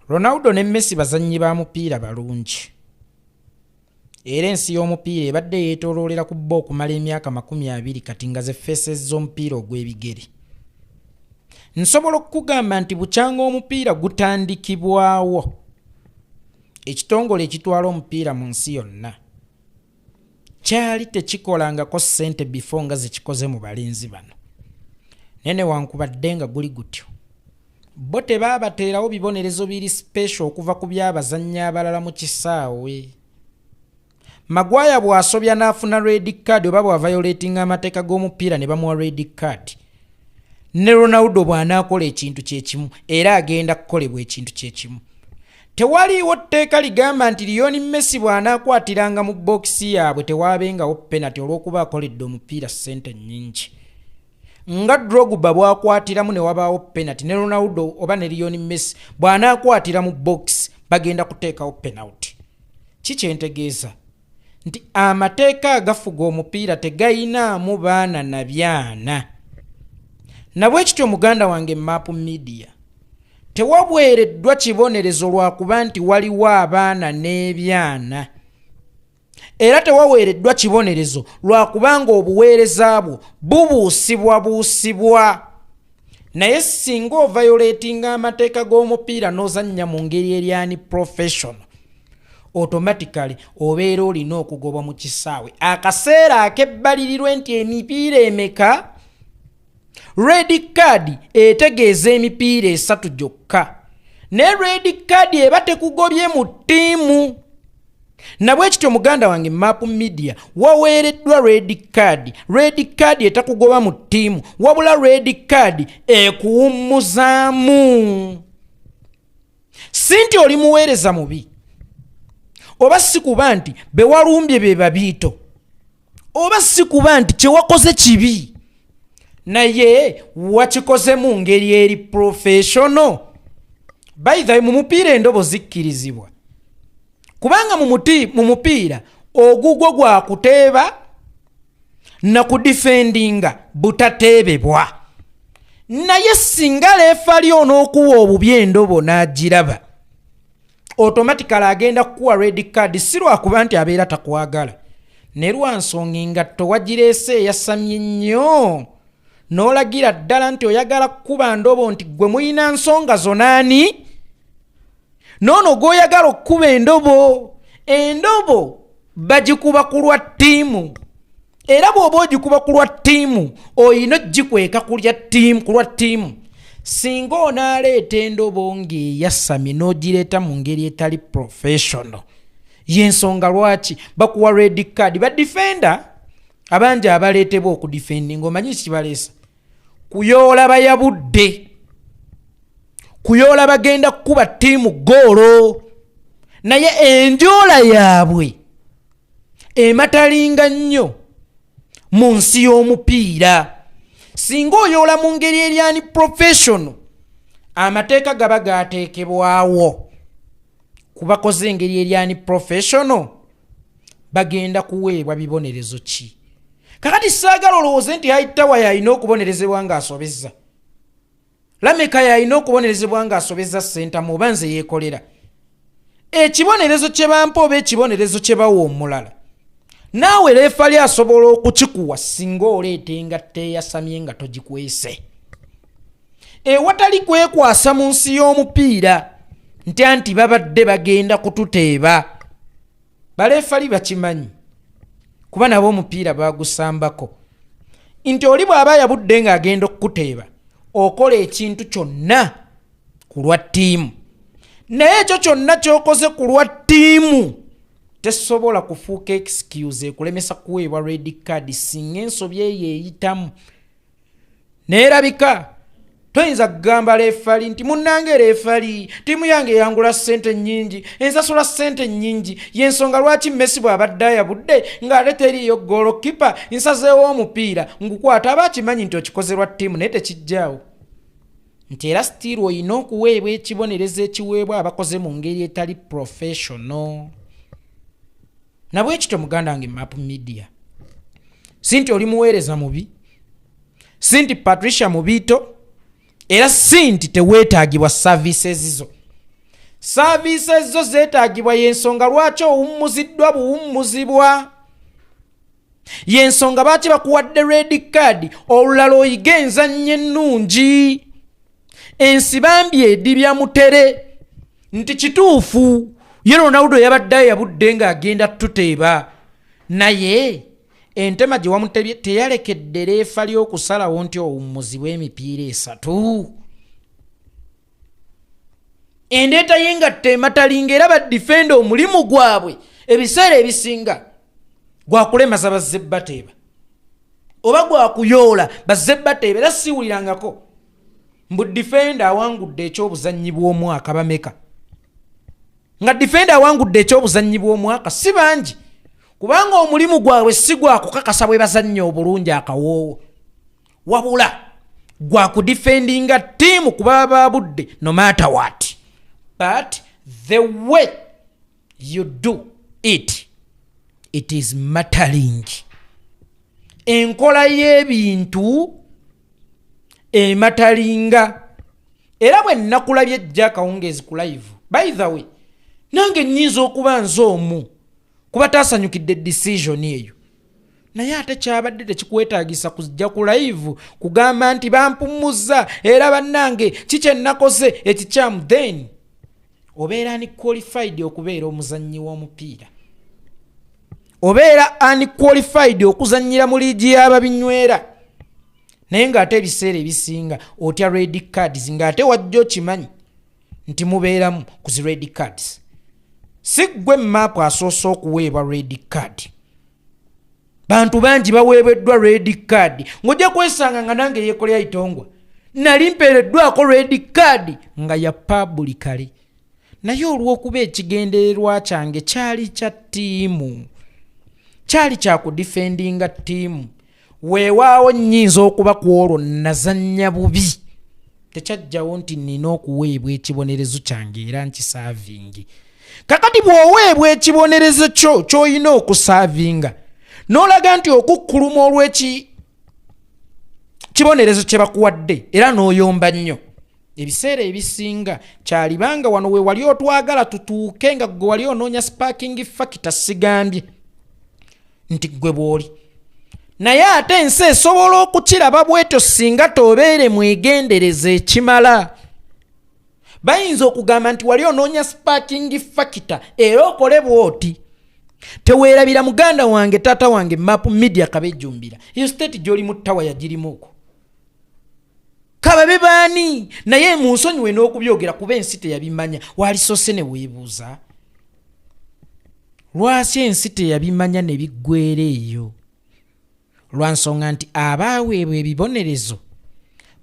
Ronaldo ne Messi bazannyi ba mupiira balungi. Era ensi y'omupiira ebadde yeetooloolera ku bbo okumala emyaka 20 kati nga ze faces z'omupiira ogw'ebigere. Nsobola okugamba nti bukyanga omupiira gutandikibwawo ekitongole ekitwala omupiira mu nsi yonna kyali tekikolangako ssente before nga zikikoze mu balenzi bano. Nene wankubadde nga guli gutyo, bo tebaabateerawo bibonerezo biri special okuva ku byabazannyi abalala mu kisaawe. Magwaya bw'asobya n'afuna red card oba bwa violating amateeka g'omupiira ne bamuwa red card, ne Ronaldo bw'anaakola ekintu kyekimu era agenda kukolebwa ekintu kyekimu. Tewaliiwo tteeka ligamba nti Lionel Messi bw'anaakwatiranga mu bokisi yaabwe tewaabengawo penalty olw'okuba akoledde omupiira ssente nnyingi. Nga Drogba bw'akwatiramu ne wabaawo penalty, ne Ronaldo oba ne Lionel Messi bw'anaakwatira mu bokisi bagenda kuteekawo penalty. Kikyentegeeza nti amateeka agafuga omupiira tegayinaamu baana na byana. Nabwekityo muganda wange Map Media tewabwereddwa kibonerezo lwakuba nti waliwo abaana n'ebyana, era tewaweereddwa kibonerezo lwakubanga obuweereza bwo bubuusibwa. Naye singa oviolatinga amateeka g'omupiira n'ozannya mu ngeri eryani professional, automatically obeera olina okugobwa mu kisaawe. Akaseera ak'ebbalirirwe nti emipiira emeka, red card etegeeza emipiira 3 gyokka, ne red card eba tekugobye mu ttiimu. Nabwekityo muganda wange Map Media waweereddwa red card etakugoba mu ttiimu, wabula red card ekuwummuzaamu. Si nti oli muweereza mubi, oba si kuba nti be walumbye be babiito, oba si kuba nti kyewakoze kibi, naye wakikoze mu ngeri eri professional. By the way, mu mupiira endobo zikkirizibwa, kubanga mu mupiira ogugwo gwa kuteeba na kudifendinga butateebebwa. Naye singa leefali onookuwa obubi endobo n'agiraba, automatically agenda kukuwa red card, si lwakuba nti abeera takwagala, ne lwansonga engatto wagireese eyasamye nnyo, n'olagira ddala nti oyagala kukuba ndobo nti gwe muyina nsonga zonaani, noono gw'oyagala okukuba endobo bagikuba ku lwa ttiimu, era bw'oba ogikuba ku lwa ttiimu oyina ogikweka ku lwa ttiimu. Singa onaaleeta endobo ng'eyasamye n'ogireeta mu ngeri etali professional, y'ensonga lwaki bakuwa red card. Badifenda abangi abaleetebwa okudifendinga omanyi kibaleesa kuyoola bayabudde, kuyoola bagenda kukuba ttiimu goolo, naye enjoola yaabwe ematalinga nnyo mu nsi y'omupiira. Singa oyoola mu ngeri eryani professional, amateeka gaba gateekebwawo kubakoze engeri eryani professional, bagenda kuweebwa bibonerezo ki? Kakati saagala olowooze nti Haitawa yalina okubonerezebwa ng'asobezza, Lameka yalina okubonerezebwa ng'asobezza senta muba nze yeekolera. Ekibonerezo kye bampa oba ekibonerezo kye bawa omulala, naawe leefali asobola okukikuwa singa oleeta engatta eyasamye nga togikwese. Ewatali kwekwasa mu nsi y'omupiira nti anti babadde bagenda kututeeba, baleefali bakimanyi kuba nabo omupiira bagusambako, nti oli bw'aba yabudde ng'agenda okukuteeba okola ekintu kyonna ku lwa ttiimu, naye ekyo kyonna ky'okoze ku lwa ttiimu tesobola kufuuka excuse ekulemesa kuweebwa red card singa ensobi eyo eyitamu. Neerabika toyinza kugamba leefali nti munnange leefali ttiimu yange eyangula ssente nnyingi, ensasula ssente nnyingi, y'ensonga lwaki Messi bw'abadde ayabudde ng'ate teriiyo goalkeeper, nsazeewo omupiira ngukwata. Aba akimanyi nti okikoze lwa ttiimu naye tekijjaawo nti era still oyina okuweebwa ekibonerezo ekiweebwa abakoze mu ngeri etali professional. Nabwekityo muganda wange Map Media, si nti oli muweereza mubi, si nti Patricia mubiito, era si nti teweetaagibwa services zo. Services zo zeetaagibwa y'ensonga lwaki owummuziddwa buwummuzibwa. Y'ensonga lwaki bakuwadde red card olulala oyiga enzannya ennungi. Ensi bambi edibya mutere nti kituufu ye Ronaldo yabadde yabudde ng'agenda tuteeba naye entema gye wamutebye teyalekedde leefa ly'okusalawo nti owummuzibwa emipiira 3. Endeeta ye nga tematalinga era badifenda omulimu gwabwe ebiseera ebisinga gwakulemaza bazze bateeba oba gwakuyoola bazze bateeba era siwulirangako mbu defenda awangudde ekyobuzannyi bw'omwaka bameka nga defenda awangudde ekyobuzannyi bw'omwaka si bangi kubanga omulimu gwabwe si gwakukakasa bwe bazannyi obulungi akawoowo wabula gwakudefendinga ttiimu kuba babudde no matter what. But the way you do it, it is mattering. Enkola y'ebintu ematalinga. Era bwe nakulabye Jack Kawungezi ku live. By the way, nange nnyinza okuba nze omu kuba taasanyukidde decision eyo. Naye ate kyabadde tekikwetaagisa kujja ku live kugamba nti bampumuzza era bannange kikye nakoze ekikyamu then obeera ni qualified okubeera omuzannyi w'omupiira. Obeera unqualified okuzannyira mu liigi y'ababinywera. Naye ng'ate ebiseera ebisinga otya red cards ng'ate wajja okimanyi nti mubeeramu ku zi red cards. Si ggwe maapu asoose okuweebwa red card. Bantu bangi baweebeddwa red card. Ng'ojja kwesanga nga nange yeekolera itongwa. Nali mpeereddwako red card nga ya publicly. Naye olw'okuba ekigendererwa kyange kyali kya ttiimu. Kyali kya kudifendinga ttiimu. Weewaawo nnyinza okuba ku olwo nazannya bubi. Tekyajjawo nti nina okuweebwa ekibonerezo kyange era nkisaavingi. Kakati bw'oweebwa ekibonerezo kyo ky'olina okusaavinga n'olaga nti okukkuluma olw'eki kibonerezo kye bakuwadde era n'oyomba nnyo. Ebiseera ebisinga kyalibanga wano we wali otwagala tutuuke nga gwe wali onoonya sparking factor sigambye nti gwe bw'oli. Naye ate ensi esobola okukiraba bwetyo singa tobeere mwegendereza ekimala. Bayinza okugamba nti wali onoonya sparking factor era okole bw'oti. Teweerabira muganda wange taata wange Map Media kabejjumbira. Iyo state gy'oli mu ttawa yagirimu okwo. Kababe baani naye mu nsonyiwe n'okubyogera kuba ensi teyabimanya walisoose ne weebuuza. Lwaki ensi teyabimanya ne biggwera eyo? Lwa nsonga nti abaaweebwa ebibonerezo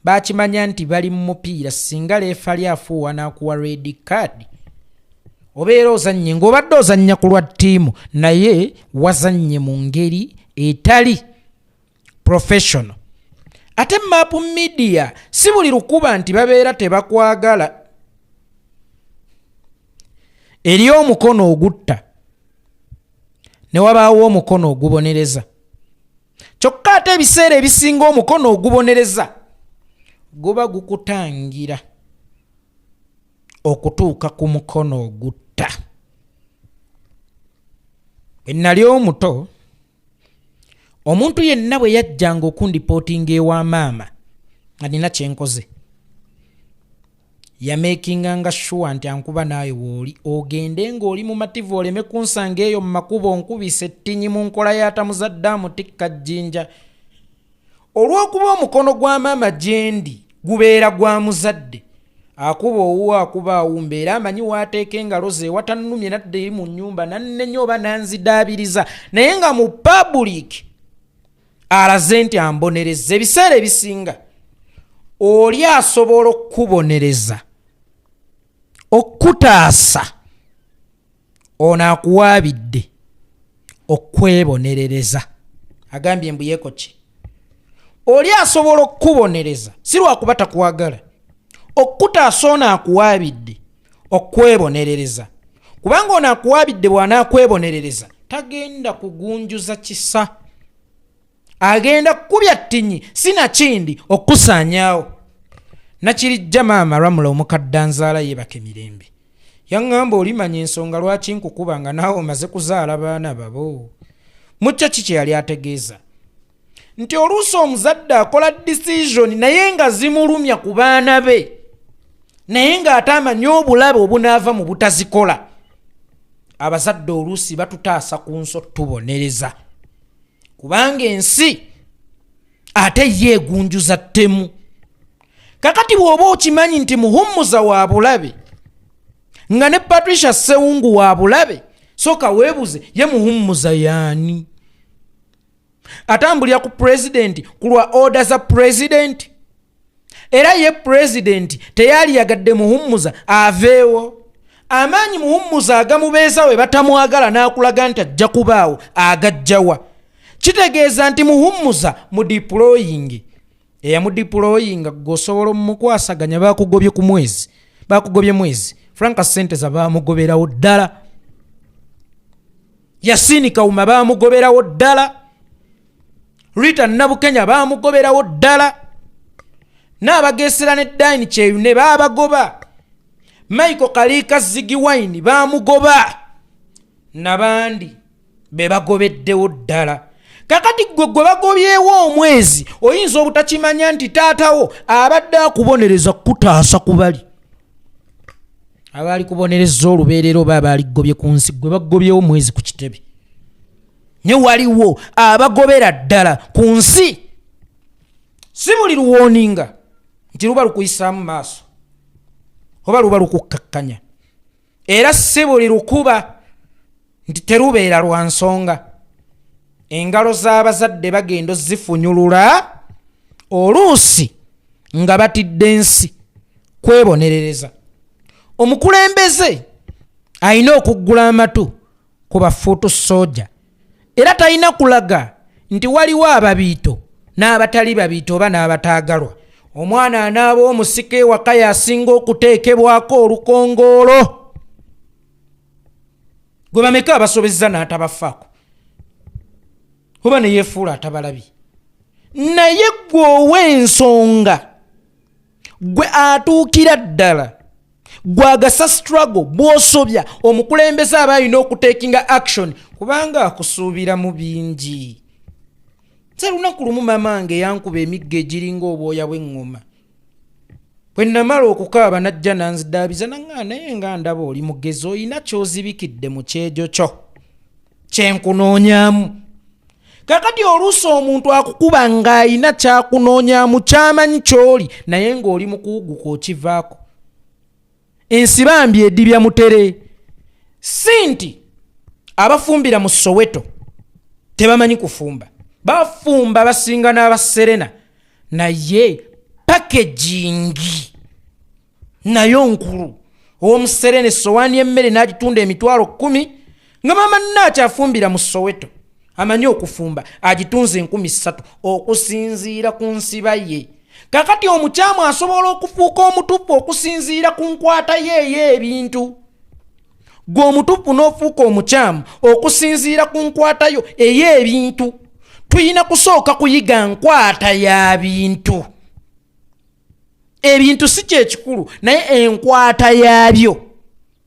baakimanya nti bali mu mupiira singa leefa lyafuuwa n'akuwa red card. Obeera ozannye ng'obadde ozannya ku lwa ttiimu naye wazannye mu ngeri etali professional. Ate Map Media si buli lukuba nti babeera tebakwagala. Eri omukono ogutta ne wabaawo omukono ogubonereza. Kyokka ate ebiseera ebisinga omukono ogubonereza guba gukutangira okutuuka ku mukono ogutta. Bwe nnali omuto omuntu yenna bwe yajjanga okundipootinga ewa maama nga nina kye nkoze yameekinganga sure nti ankuba naawe wooli ogende ng'oli mu mativu oleme kunsanga eyo mu makubo onkubise ettinyi mu nkola y'atamuzadde amutikka jjinja. Olw'okuba omukono gwa maama gye ndi gubeera gwa muzadde akuba owuwo akuba awumba era amanyi waateeka engalo ze watannumye nadde eri mu nnyumba nannenya oba nanzidaabiriza naye nga mu public alaze nti ambonereza. Ebiseera ebisinga oli asobola okubonereza okutaasa ono akuwaabidde okwebonerereza. Agambye mbuyeko ki? Oli asobola okubonereza si lwakuba takwagala. Okutaasa ono akuwaabidde okwebonerereza kubanga ono akuwaabidde bw'anaakwebonerereza tagenda kugunjuza kisa. Agenda kukubya ttinyi sinakindi okusaanyaawo. Nakirijja maama Ramula omukadde anzaala yeebake mirembe yaŋŋamba olimanya ensonga lwaki nkukuba nga naawe omaze kuzaala baana babo. Mucyo kiki yali ategeeza? Nti oluusi omuzadde akola decision naye nga zimulumya ku baana be, naye ng'ate amanyi obulabe obunaava mu butazikola. Abazadde oluusi batutaasa ku nso tubonereza, kubanga ensi ate yeegunjuza ttemu. Kakati bw'oba okimanyi nti muhummuza wa bulabe nga ne Patricia Ssewungu wa bulabe, soka weebuze ye muhummuza yaani? Atambulira ku president kulwa order za president, era ye president teyali yagadde muhummuza aveewo. Amaanyi muhummuza agamubeeza we batamwagala n'akulaga nti ajja kubaawo agajjawa. Kitegeeza nti muhummuza mu deploying, eyamudeployinga gwosobola omukwasaganya bakugobye ku mwezi, bakugobye mwezi franka sente za bamugoberawo ddala, Yasini Kawuma bamugoberawo ddala, Rita Nabukenya bamugoberawo ddala, n'abageesera ne Dine Kyeyune babagoba, Michael Kalika Ziggy Wine bamugoba, nabandi be bagobeddewo ddala. Kakati gwe bagobyewo omwezi oyinza obutakimanya nti taatawo abadde akubonereza kutaasa kubali abali kubonereza olubeerero baba aligobye ku nsi, gwe bagobyewo omwezi ku kitebe. Ne waliwo abagobera ddala ku nsi, si buli luwooninga nti luba lukuyisaamu maaso oba luba lukukkakkanya, era si buli lukuba nti terubeera lwa nsonga. Engalo z'abazadde bagenda zifunyulula oluusi nga batidde ensi kwebonerereza. Omukulembeze alina okuggula amatu ku bafuutu soja, era talina kulaga nti waliwo ababiito n'abatali babiito oba n'abataagalwa. Omwana anaaba omusika ewaka yasinga okuteekebwako olukongoolo. Gwe bameka abasobezza n'atabafaako oba ne yeefuula atabalabi. Naye gwe ow'ensonga, gwe atuukira ddala, gwe agasa struggle bw'osobya, omukulembeze aba alina okutekinga action kubanga akusuubira mu bingi. Nze lunaku lumu mamange yankuba emigga egiringa obwoya bw'eŋŋoma. Bwe namala okukaaba najja nanzidaabiza naŋŋaa, naye nga ndaba oli mugezi, oyina ky'ozibikidde mu kyejo kyo kyenkunoonyaamu. Kakati oluusi omuntu akukuba ng'ayina kyakunoonyaamu ky'amanyi ky'oli, naye ng'oli mu kuwuguka okivaako. Ensi bambi edibya mutere. Si nti abafumbira mu Soweto tebamanyi kufumba, bafumba basinga n'abaserena, naye packaging nayo nkulu. Omuserena essowaani y'emmere n'agitunda emitwalo 10, nga mama nnakyafumbira mu Soweto amanyi okufumba agitunze 3,000 okusinziira ku nsiba ye. Kakati omukyamu asobola okufuuka omutupu okusinziira ku nkwata ye ebintu. Gwe omutupu n'ofuuka omukyamu okusinziira ku nkwata yo ey'ebintu. Tuyina kusooka kuyiga nkwata ya bintu. Ebintu si kyekikulu, naye enkwata yabyo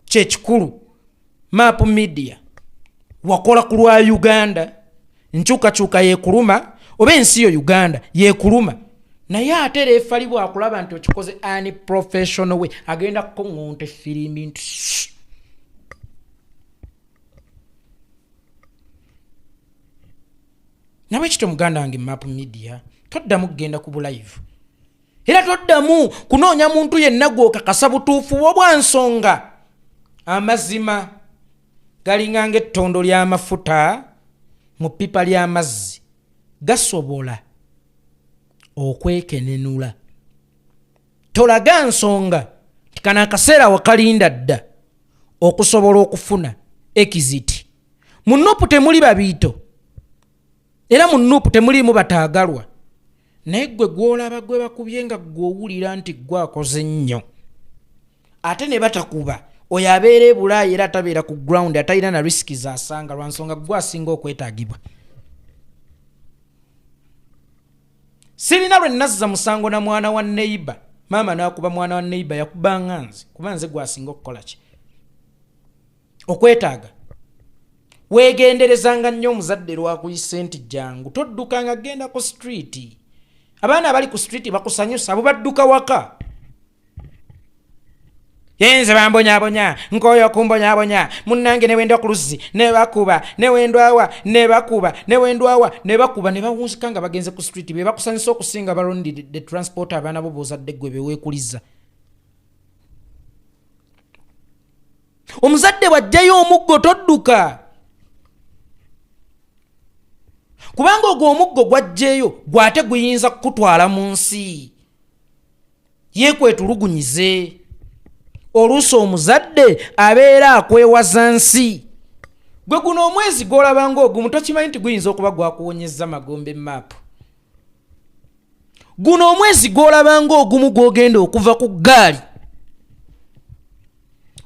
kyekikulu. Map Mediya wakola ku lwa Uganda, nkyukakyuka yeekuluma, oba ensi yo Uganda yeekuluma, naye ate reefali bwakulaba nti okikoze ani professional we agenda kukoŋŋonta effirimbi nti nawe kito muganda wange Map Mediya toddamu kugenda ku bulive, era toddamu kunoonya muntu yenna gw'okakasa butuufu obwansonga. Amazima galinga ng'ettondo ly'amafuta mu ppipa ly'amazzi gasobola okwekenenula. Tolaga nsonga nti kano akaseera wakalinda dda okusobola okufuna exit. Mu Nuupu temuli babiito, era mu Nuupu temulimu bataagalwa, naye gwe gw'olaba gwe bakubye nga gw'owulira nti gwakoze nnyo, ate ne batakuba oyo abeera ebulaayi era atabeera ku ground, atalina na risiki zasanga lwa nsonga gwe asinga okwetaagibwa. Sirina lwe nazza musango na mwana wa neighbor, maama n'akuba mwana wa neighbor yakuba nganzi, kuba nze gwasinga okukola ki. okwetaaga weegenderezanga nnyo omuzadde lwakuyise nti jangu toddukanga genda ku street. Abaana abali ku street bakusanyusa abo badduka waka. Yenze bambonyabonya nkoyo kumbonyabonya munnange ne wenda ku luzzi ne bakuba ne wendwawa ne bakuba ne wendwawa ne bakuba ne bawunsika nga bagenze ku street be bakusanyusa okusinga balondi the transport abaana bo bozadde gwe beweekuliza. Omuzadde wajjayo omuggo todduka. Kubanga ogwo omuggo gwajjeeyo gwate guyinza kutwala mu nsi. Yekwetulugunyize. Oluusi omuzadde abeera akwewaza nsi. Gwe guno omwezi gw'olabanga ogumu tokimanyi nti guyinza okuba gwakuwonyezza magombe maapu. Guno omwezi gw'olabanga ogumu gw'ogenda okuva ku ggaali.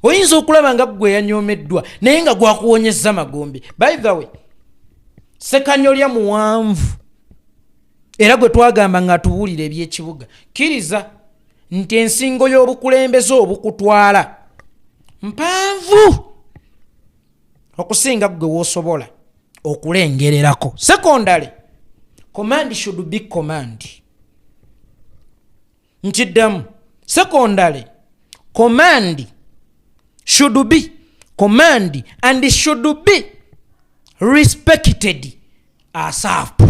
Oyinza okulaba nga gwe yanyomeddwa naye nga gwakuwonyezza magombe. By the way, Ssekanyolya muwanvu era gwe twagamba nga tuwulira eby'ekibuga. Kkiriza nti ensingo y'obukulembeze obukutwala mpanvu okusinga gwe w'osobola okulengererako. Secondary, command should be command. Nkiddamu, secondary, command should be command and should be respected ASAP.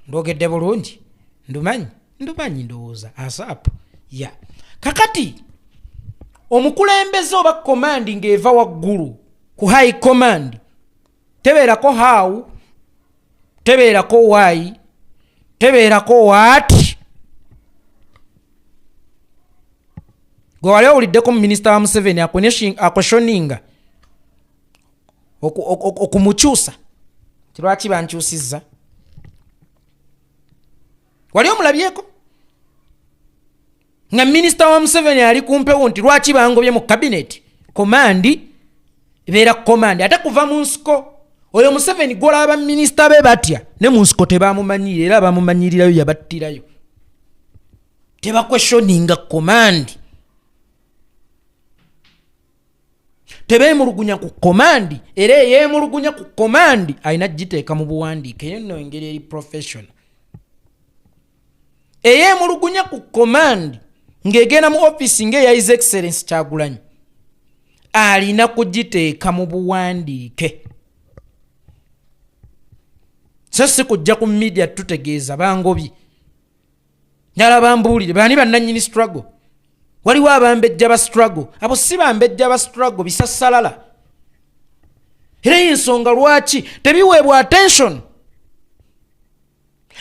Ndogedde bulungi? Ndumanyi ndowooza ASAP. Ya. Kakati omukulembeze oba command ng'eva waggulu ku high command tebeerako how, tebeerako why, tebeerako what. Gwe wali owuliddeko mu minisita wa Museveni akweshoninga okumukyusa lwaki bankyusizza? Wali omulabyeko nga minisita wa Museveni ali kumpewo nti lwaki bangobye mu cabinet? Command beera command ate kuva mu nsiko. Oyo Museveni gw'olaba minisita be batya ne mu nsiko tebamumanyira era bamumanyirirayo yabattirayo. Tebakweshoninga command. Tebeemulugunya ku command era yeemulugunya ku command ayina giteeka mu buwandiike. Eyo nno engeri eri professional. Eyeemulugunya ku command ng'egenda mu office ng'eya His Excellency Kyagulanyi alina kugiteeka mu buwandiike. So si kujja ku media tutegeeza bangobye. Njala bambuulire bani bannannyini struggle. Waliwo abambejja ba struggle. Abo si bambejja ba struggle bisassalala. Era y'ensonga lwaki tebiweebwa attention.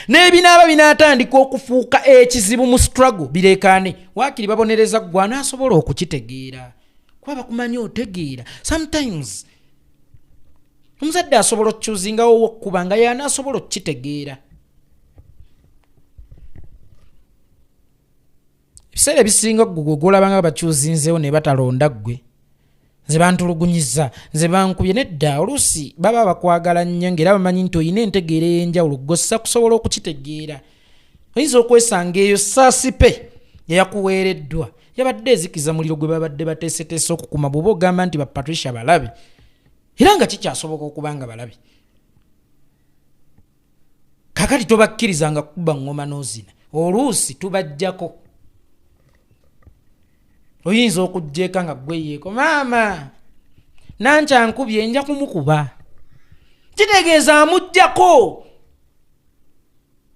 N'ebinaaba binaatandika okufuuka ekizibu mu struggle bireekaane. Waakiri babonereza gwe anaasobola okukitegeera. Kuba bakumanyi otegeera. Sometimes omuzadde asobola okukyuzingawo okkuba nga ye anaasobola okukitegeera. Ebiseera ebisinga ggwe gw'olabanga bakyuzinzeewo ne batalonda ggwe. Nze bantulugunyizza, nze bankubye nedda oluusi baba bakwagala nnyo ng'era bamanyi nti oyina entegeera ey'enjawulo gwossa kusobola okukitegeera. Oyinza okwesanga eyo saasipe eyakuweereddwa yabadde ezikiza muliro gwe babadde bateeseteese okukuma bw'oba ogamba nti ba Patricia balabe. Era nga kikyasoboka okuba nga balabe. Kakati tobakkirizanga kuba ngoma n'ozina. Oluusi tubajjako. Oyinza okujjeeka nga gweyeeko maama nankyankubye nja kumukuba. Kitegeeza amuggyako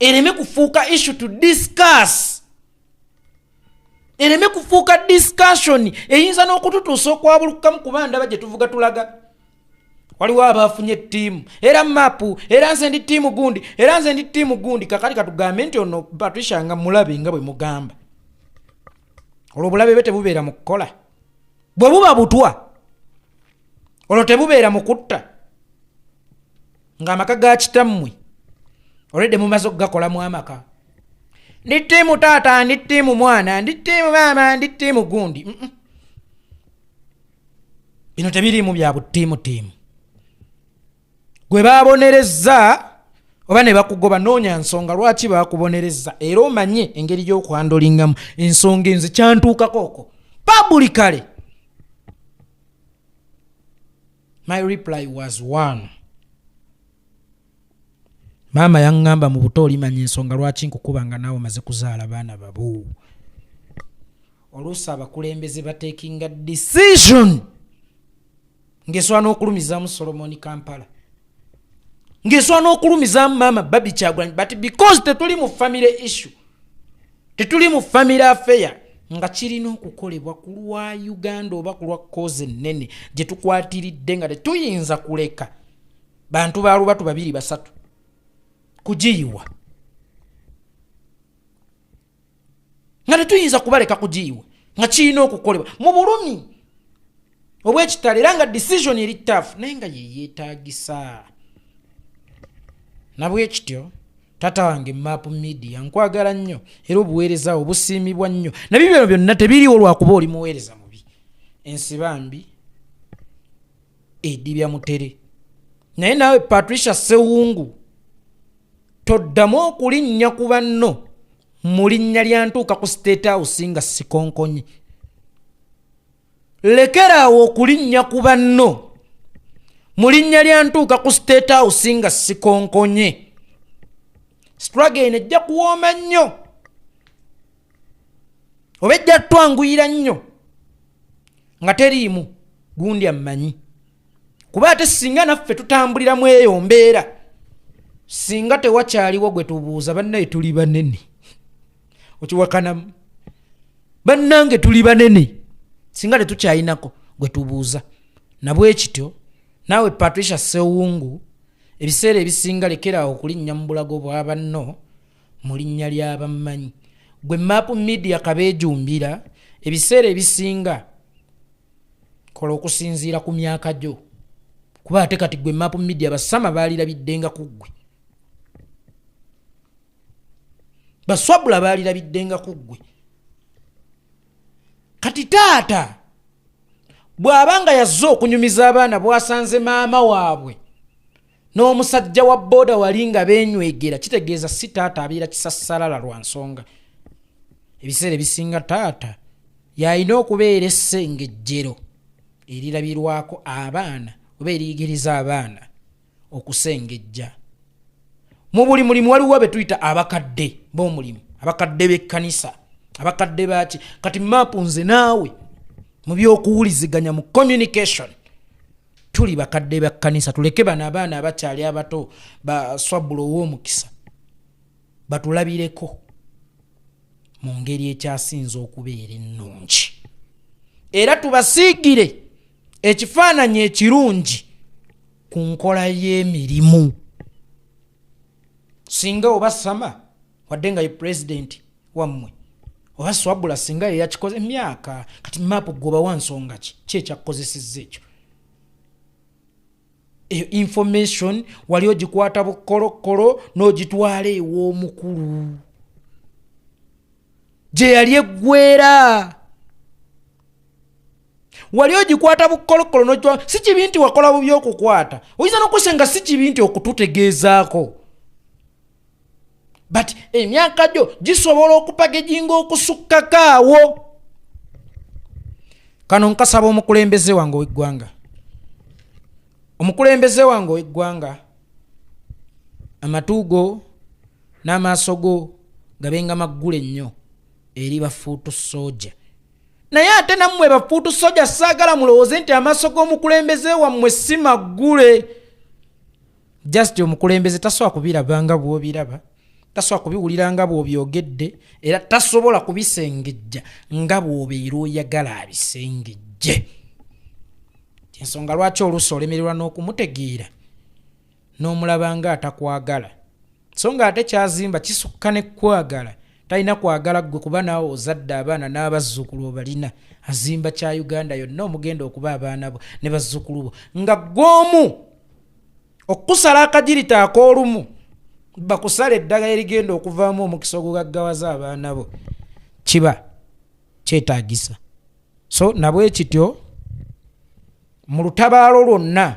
ereme kufuuka issue to discuss. Ereme kufuuka discussion eyinza n'okututuusa okwabulukamu kuba ndaba gye tuvuga tulaga. Waliwo abafunye ttiimu era mapu era nze ndi ttiimu gundi era nze ndi ttiimu gundi. Kakati katugambe nti ono Patricia nga mulabe nga bwe mugamba. Olwo bulabe be tebubeera mu kukola. Bwe buba butwa olwo tebubeera mu kutta. Ng'amaka ga kitammwe olwedde mumaze okugakolamu amaka. Ndi ttiimu taata, ndi ttiimu mwana, ndi ttiimu maama, ndi ttiimu gundi. Bino tebiriimu bya buttiimu ttiimu. Gwe baabonerezza oba ne bakugoba noonya nsonga lwaki baakubonerezza era omanye engeri y'okwandolingamu ensonga enze kyantuukako okwo publicly. My reply was one. Mama yangamba mu buto olimanya ensonga lwaki nkukubanga naawe maze kuzaala baana babu. Oluusi abakulembeze batekinga decision ng'eswana okulumizaamu Solomon Kampala, ng'eswana okulumizaamu Mama Babi Kyagulanyi, but because tetuli mu family issue, tetuli mu family affair, nga kirina okukolebwa ku lwa Uganda oba ku lwa cause ennene gye tukwatiridde nga tetuyinza kuleka bantu ba lubatu babiri basatu kugiyiwa, nga tetuyinza kubaleka kugiyiwa, nga kirina okukolebwa mu bulumi obw'ekitalo era nga decision eri ttaafu naye nga yeyeetaagisa. Nabwekityo tata wange Map Media nkwagala nnyo era obuweereza obusiimibwa nnyo, na bibyo byonna tebiriwo lwakuba oli muweereza mubi. Ensibambi edibya mutere, naye naawe Patricia Ssewungu toddamu okulinnya ku banno mu linnya lya ntuuka ku State House nga sikonkonyi. Lekeraawo okulinnya ku banno mu linnya lya ntuuka ku State House nga sikonkonye. Struggle eno ejja kuwooma nnyo oba ejja twanguyira nnyo nga teriimu gundi ammanyi, kuba ate singa naffe tutambulira mu eyo mbeera, singa tewakyaliwo gwe tubuuza bannaye tuli banene, okiwakanamu bannange tuli banene, singa tetukyayinako gwe tubuuza. Nabwekityo naawe Patricia Ssewungu ebiseera ebisinga lekeraawo okulinnya mu bulago bwa banno mu linnya ly'abammanyi. Gwe Map Media kabeejumbira ebiseera ebisinga kola okusinziira ku myaka gyo, kuba ate kati gwe Map Media basama baalirabiddenga ku ggwe, baswabula baalirabiddenga ku ggwe. Kati taata bw'abanga yazze okunyumiza abaana bwasanze maama waabwe n'omusajja wa boda wali nga beenywegera, kitegeeza si taata abeera kisassalala lwa nsonga. Ebiseera ebisinga taata y'alina okubeera essengejjero erirabirwako abaana oba eriyigiriza abaana okusengejja. Mu buli mulimu waliwo be tuyita abakadde b'omulimu, abakadde b'ekkanisa, abakadde baki. Kati Map nze naawe mu by'okuwuliziganya mu communication tuli bakadde ba kkanisa, tuleke bano abaana abakyali abato baswabbulo ow'omukisa batulabireko mu ngeri ekyasinza okubeera ennungi, era tubasiigire ekifaananyi ekirungi ku nkola y'emirimu. Singa oba Sama wadde nga ye president wammwe oba Swabula singa ye yakikoze emyaka, kati Map goba wa nsonga ki ekyakozesezza ekyo? Information wali ogikwata bukolokolo n'ogitwala ew'omukulu gye yali eggwera. Wali ogikwata bukolokolo n'ogitwala, si kibi nti wakola bubi okukwata, oyinza n'okusenga si kibi nti okututegeezaako, but emyaka gyo gisobola okupagejinga okusukkako awo. Kano nkasaba omukulembeze wange ow'eggwanga, omukulembeze wange ow'eggwanga, amatu go n'amaaso go gabenga maggule nnyo eri bafuutu soja. Naye ate nammwe bafuutu soja saagala mulowooze nti amaaso g'omukulembeze wammwe si maggule. Just omukulembeze tasobola kubirabanga bw'obiraba, tasobola kubiwulira nga bw'obyogedde, era tasobola kubisengejja nga bw'obeera oyagala abisengejje. Ensonga lwaki oluusi olemererwa n'okumutegeera n'omulaba nga atakwagala, so nga ate kyazimba kisukka ne kwagala. Talina kwagala gwe kuba naawe ozadde abaana n'abazzukulu obalina, azimba kya Uganda yonna omugenda okuba abaana bo ne bazzukulu bo, nga gw'omu okusala akagirita ak'olumu bakusala eddagala erigenda okuvaamu omukisa ogugaggawaza abaana bo, kiba kyetaagisa. So nabwekityo mu lutabaalo lwonna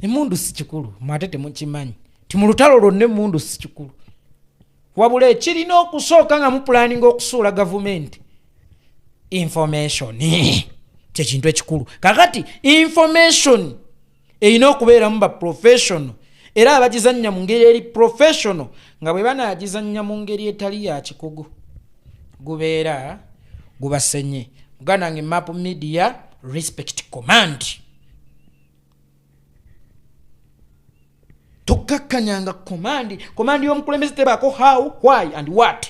emmundu si kikulu, mwate temukimanyi ti mu lutalo lwonna emmundu si kikulu, wabula ekirina okusooka nga mupulaninga okusuula gavumenti information Ky'ekintu ekikulu. Kakati information erina okubeera mu ba professional era abagizannya mu ngeri eri professional nga bwe banaagizannya mu ngeri etali ya kikugu gubeera gubasenye. Muganda wange Map Media respect command. Tokakkanyanga command y'omukulembeze tebaako how, why and what.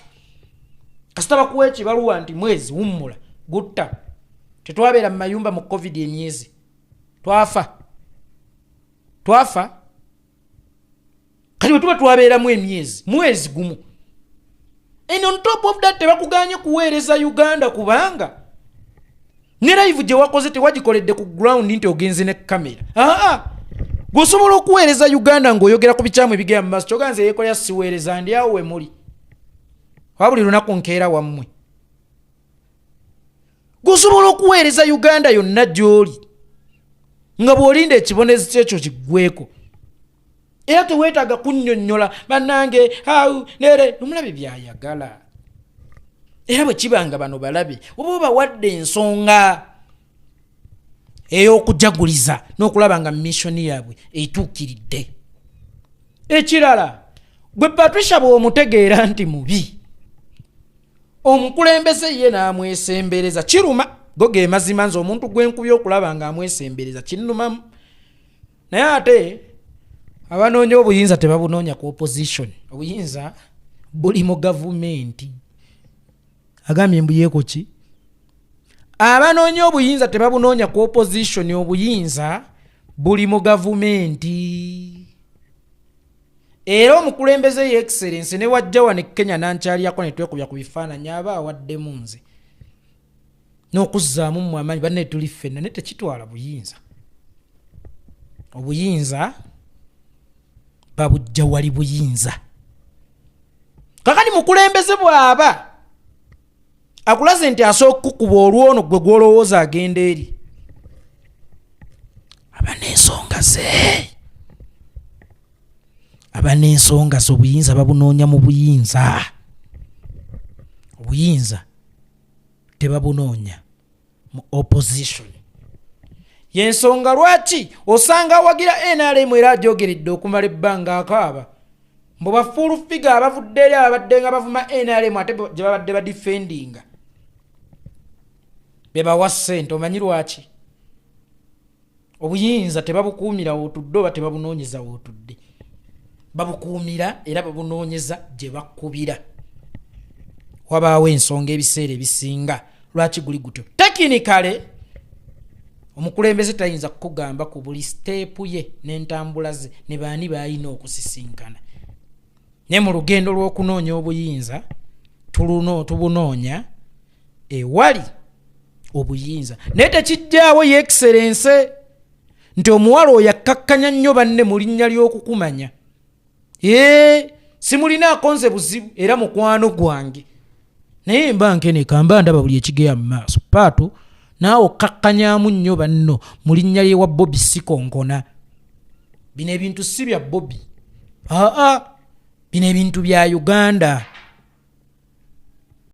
Kasita bakuwa ekibaluwa nti mwezi wummula gutta. Tetwabeera mu mayumba mu covid emyezi. Twafa. Kati bwe tuba twabeeramu emyezi mwezi gumu. And on top of that tebakuganye kuweereza Uganda kubanga ne live gye wakoze tewagikoledde ku ground nti ogenze ne kamera. Gosobola okuweereza Uganda ng'oyogera ku bikyamu ebigenda mu maaso kyoganze yeekolera siweereza ndi awo we muli. Wabuli lunaku nkeera wammwe. Gosobola okuweereza Uganda yonna gy'oli nga bw'olinda ekibonezi kyekyo kiggweko. Era teweetaaga kunnyonnyola bannange nere nomulabe byayagala. Era bwe kibanga bano balabe oba bawadde ensonga ey'okujaguliza n'okulaba nga missoni yaabwe etuukiridde. Ekirala gwe Patricia bw'omutegeera nti mubi omukulembeze ye n'amwesembereza kiruma go ge mazima nze omuntu gwenkubye okulaba nga amwesembereza kinnumamu. Naye ate abanoonya obuyinza tebabunoonya ku opposition. Obuyinza buli mu gavumenti. Agambye mbuyeeko ki? Abanoonya obuyinza tebabunoonya ku opposition. Obuyinza buli mu gavumenti. Era omukulembeze ye excellence ne wajja wano Kenya nankyaliyako ne twekubya ku bifaananyi aba awaddemu nze n'okuzzaamu mu amaanyi banne tuli ffenna ne tekitwala buyinza. Obuyinza babujja wali buyinza. Kakati mukulembeze bw'aba akulaze nti asooka kukuba olwono gwe gw'olowooza agenda eri aba n'ensonga ze. Aba n'ensonga ze. Obuyinza babunoonya mu buyinza. Obuyinza tebabunoonya mu opposition. Yensonga lwaki osanga awagira NRM era agyogeredde okumala ebbanga akaaba mbu bafuulu figa abavudde eri abadde nga bavuma NRM ate gye babadde badifendinga be bawa ssente. Omanyi lwaki? Obuyinza tebabukuumira w'otudde oba tebabunoonyeza w'otudde. Babukuumira era babunoonyeza gye bakkubira. Wabaawo ensonga ebiseera ebisinga lwaki guli gutyo. Technically omukulembeze tayinza kukugamba ku buli steepu ye n'entambula ze ne baani baalina okusisinkana. Ne mu lugendo lw'okunoonya obuyinza tubunoonya ewali obuyinza. Naye tekijjaawo ye excellence nti omuwala oyo akkakkanya nnyo banne mu linnya ly'okukumanya. Simulinaako nze buzibu era mukwano gwange. Naye mba nkeneka mba ndaba buli ekigeya mu maaso. Paato naawe okkakkanyamu nnyo banno mu linnya ly'ewa Bobby Sikonkona. Bino ebintu si bya Bobby. Bino ebintu bya Uganda.